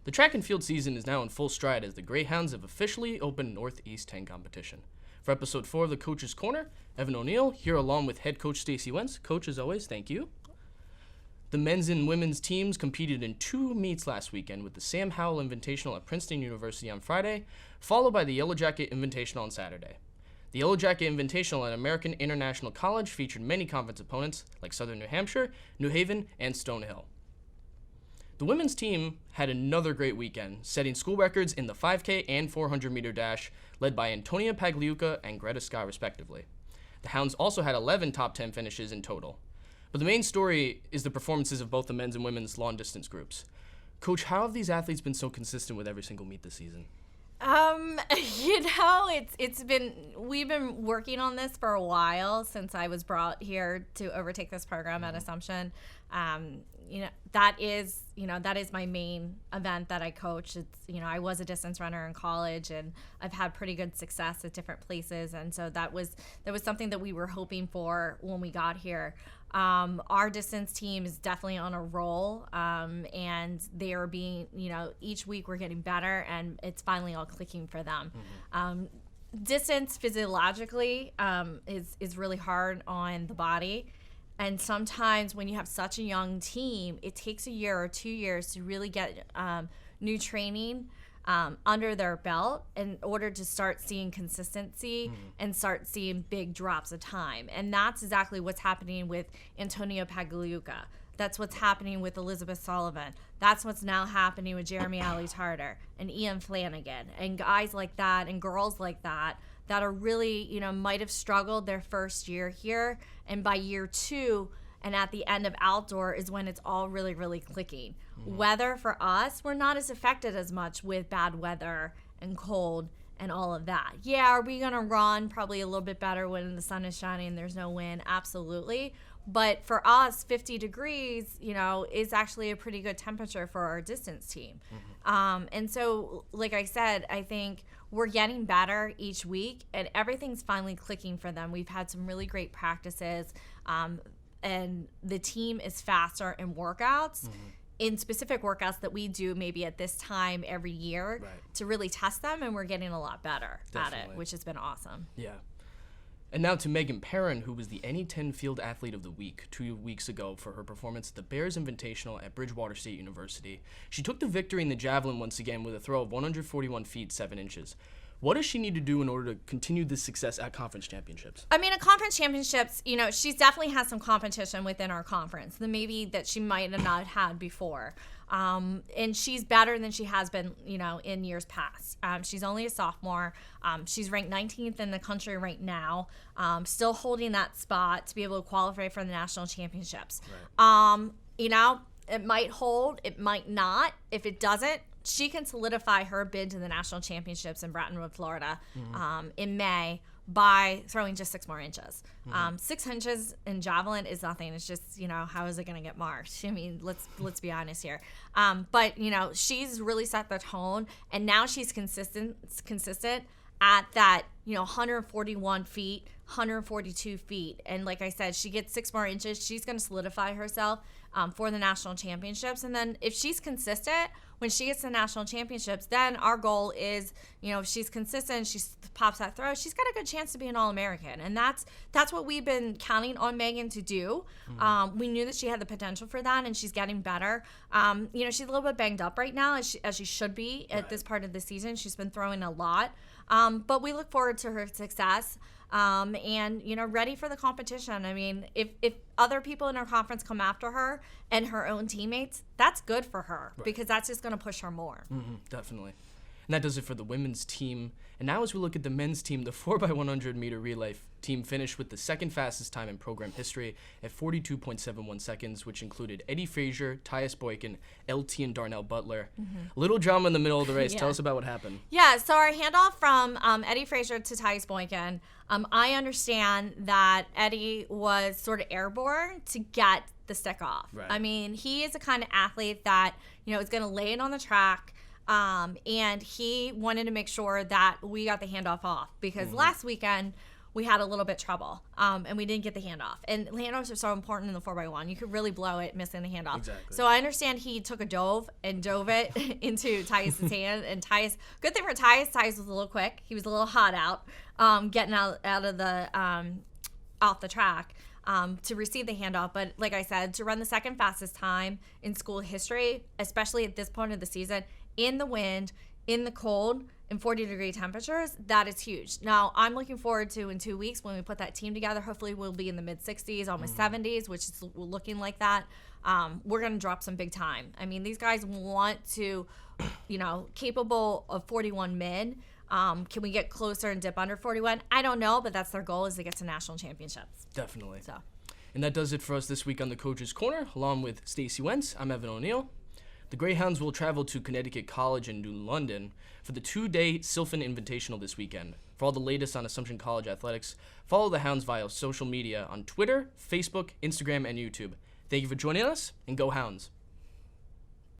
The track and field season is now in full stride as the Greyhounds have officially opened Northeast 10 competition. For episode 4 of the Coach's Corner, Evan O'Neill here along with head coach Stacie Wentz. Coach, as always, thank you. The men's and women's teams competed in 2 meets last weekend with the Sam Howell Invitational at Princeton University on Friday, followed by the Yellow Jacket Invitational on Saturday. The Yellow Jacket Invitational at American International College featured many conference opponents like Southern New Hampshire, New Haven, and Stonehill. The women's team had another great weekend, setting school records in the 5K and 400-meter dash, led by Antonia Pagliuca and Greta Scott, respectively. The Hounds also had 11 top 10 finishes in total. But the main story is the performances of both the men's and women's long distance groups. Coach, how have these athletes been so consistent with every single meet this season? We've been working on this for a while since I was brought here to overtake this program at Assumption. That is my main event that I coach. I was a distance runner in college and I've had pretty good success at different places. And so that was something that we were hoping for when we got here. Our distance team is definitely on a roll, and they are being, each week we're getting better, and it's finally all clicking for them. Distance physiologically is really hard on the body, and sometimes when you have such a young team, it takes a year or 2 years to really get new training under their belt in order to start seeing consistency and start seeing big drops of time. And that's exactly what's happening with Antonia Pagliuca. That's what's happening with Elizabeth Sullivan. That's what's now happening with Jeremy Alley-Tarter and Ian Flanagan and guys like that and girls like that are really, might have struggled their first year here. And by year 2, and at the end of outdoor is when it's all really, really clicking. Weather for us, we're not as affected as much with bad weather and cold and all of that. Yeah, are we going to run probably a little bit better when the sun is shining and there's no wind? Absolutely. But for us, 50 degrees, is actually a pretty good temperature for our distance team. And so, like I said, I think we're getting better each week and everything's finally clicking for them. We've had some really great practices. And the team is faster in workouts, in specific workouts that we do maybe at this time every year to really test them, and we're getting a lot better at it, which has been awesome. Yeah. And now to Megan Perrin, who was the NE10 Field Athlete of the Week 2 weeks ago for her performance at the Bears Invitational at Bridgewater State University. She took the victory in the javelin once again with a throw of 141 feet 7 inches. What does she need to do in order to continue this success at conference championships? At conference championships, she's definitely has some competition within our conference that she might have not had before. And she's better than she has been, in years past. She's only a sophomore. She's ranked 19th in the country right now, still holding that spot to be able to qualify for the national championships. It might hold, it might not. If it doesn't, she can solidify her bid to the national championships in Bretton Wood, Florida, in May by throwing just 6 more inches. 6 inches in javelin is nothing. It's just, how is it going to get marked? I mean, let's be honest here. But she's really set the tone, and now she's consistent at that, 141 feet, 142 feet. And like I said, she gets 6 more inches. She's going to solidify herself for the national championships. And then if she's consistent, when she gets to the national championships, then our goal is, if she's consistent, she pops that throw, she's got a good chance to be an All-American. And that's what we've been counting on Megan to do. We knew that she had the potential for that, and she's getting better. She's a little bit banged up right now, as she should be at this part of the season. She's been throwing a lot. But we look forward to her success. And ready for the competition. I mean, if other people in our conference come after her and her own teammates, that's good for her because that's just going to push her more. Definitely. And that does it for the women's team. And now as we look at the men's team, the 4x100 meter relay team finished with the second fastest time in program history at 42.71 seconds, which included Eddie Frazier, Tyus Boykin, LT, and Darnell Butler. Little drama in the middle of the race. Tell us about what happened. Yeah, so our handoff from Eddie Frazier to Tyus Boykin, I understand that Eddie was sort of airborne to get the stick off. Right. I mean, he is the kind of athlete that, is going to lay it on the track. And he wanted to make sure that we got the handoff off because last weekend we had a little bit trouble, and we didn't get the handoff. And handoffs are so important in the 4x1. You could really blow it missing the handoff. Exactly. So I understand he took a dove it into Tyus's hand. And Tyus, good thing for Tyus was a little quick. He was a little hot out, getting out of the off the track. To receive the handoff. But like I said, to run the second fastest time in school history, especially at this point of the season, in the wind, in the cold, in 40-degree temperatures, that is huge. Now, I'm looking forward to in 2 weeks when we put that team together. Hopefully, we'll be in the mid-60s, almost 70s, which is looking like that. We're going to drop some big time. I mean, these guys want to, capable of 41 mid. Can we get closer and dip under 41? I don't know, but that's their goal, is to get to national championships. Definitely. So. And that does it for us this week on the Coach's Corner. Along with Stacie Wentz, I'm Evan O'Neill. The Greyhounds will travel to Connecticut College in New London for the 2-day Silfen Invitational this weekend. For all the latest on Assumption College athletics, follow the Hounds via social media on Twitter, Facebook, Instagram, and YouTube. Thank you for joining us, and go Hounds.